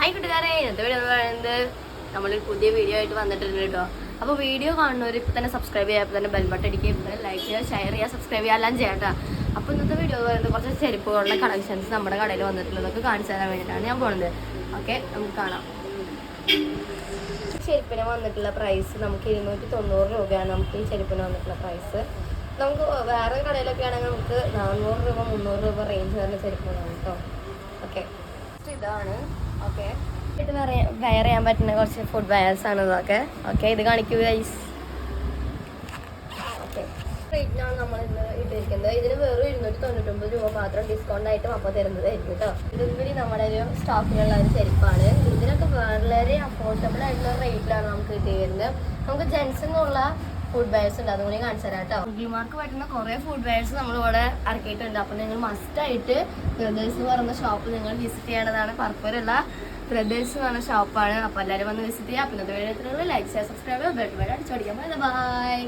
Hi കൂട്ടുകാരെ, ഇന്നത്തെ video എന്ന് പറയുന്നത് നമ്മളൊരു പുതിയ വീഡിയോ ആയിട്ട് വന്നിട്ടുണ്ട് കേട്ടോ. അപ്പോൾ വീഡിയോ കാണുന്നവർ ഇപ്പോൾ തന്നെ സബ്സ്ക്രൈബ് ചെയ്യുക, ഇപ്പോൾ തന്നെ ബെൽ ബട്ടൺ അടിക്കുക, ഇപ്പോൾ തന്നെ ലൈക്ക് ചെയ്യുക, ഷെയർ ചെയ്യുക, സബ്സ്ക്രൈബ് ചെയ്യുക എല്ലാം ചെയ്യാം കേട്ടോ. അപ്പോൾ ഇന്നത്തെ വീഡിയോ എന്ന് പറയുന്നത് കുറച്ച് ചെരുപ്പുകളുടെ കളക്ഷൻസ് നമ്മുടെ കടയിൽ വന്നിട്ടുള്ളതൊക്കെ കാണിച്ചു തരാൻ വേണ്ടിയിട്ടാണ് ഞാൻ പോകുന്നത്. ഓക്കെ, നമുക്ക് കാണാം. ചെരുപ്പിന് വന്നിട്ടുള്ള പ്രൈസ് നമുക്ക് 290 രൂപയാണ്. നമുക്ക് ഈ ചെരുപ്പിന് വന്നിട്ടുള്ള പ്രൈസ് നമുക്ക് വേറെ കടയിലൊക്കെ ആണെങ്കിൽ നമുക്ക് 400 രൂപ 300 രൂപ റേഞ്ച് വരുന്ന ചെരുപ്പുകളാണ് കേട്ടോ. ഓക്കെ, ഇതാണ്. ഓക്കെ, ഇത് വെയർ ചെയ്യാൻ പറ്റുന്ന കുറച്ച് ഫുഡ് വെയർസ് ആണ് ഇതൊക്കെ. ഓക്കെ, ഇത് കാണിക്കൂ ഗൈസ്. ഓക്കെ, റേറ്റിനാണ് നമ്മൾ ഇന്ന് ഇട്ടിരിക്കുന്നത്. ഇതിന് വെറും 299 രൂപ മാത്രം ഡിസ്കൗണ്ട് ആയിട്ടും അപ്പോൾ തരുന്നതായിരിക്കും കേട്ടോ. ഇതും കൂടി നമ്മുടെ ഒരു സ്റ്റോക്കിലുള്ള ഒരു ചെരുപ്പാണ്. ഇതിനൊക്കെ വളരെ അഫോർഡബിൾ ആയിട്ടുള്ള റേറ്റിലാണ് നമുക്ക് കിട്ടിയിരുന്നത്. നമുക്ക് ജെൻസിനുള്ള ഫുഡ് വെയർസ് ഉണ്ട്, അതുകൂടി കാണിച്ചു തരാം കേട്ടോ. മാർക്ക് പറ്റുന്ന കുറേ ഫുഡ് വെയർസ് നമ്മളിവിടെ ഇറക്കിയിട്ടുണ്ട്. അപ്പോൾ നിങ്ങൾ മസ്റ്റായിട്ട് ബ്രദേഴ്സ് എന്ന് പറയുന്ന ഷോപ്പ് നിങ്ങൾ വിസിറ്റ് ചെയ്യേണ്ടതാണ്. പർപ്പൂരുള്ള ബ്രദേഴ്സ് എന്ന് പറഞ്ഞ ഷോപ്പാണ്. അപ്പോൾ എല്ലാവരും വന്ന് വിസിറ്റ് ചെയ്യുക. പിന്നെ video like share subscribe bell button അടിച്ചോടിക്കാൻ. ബൈ.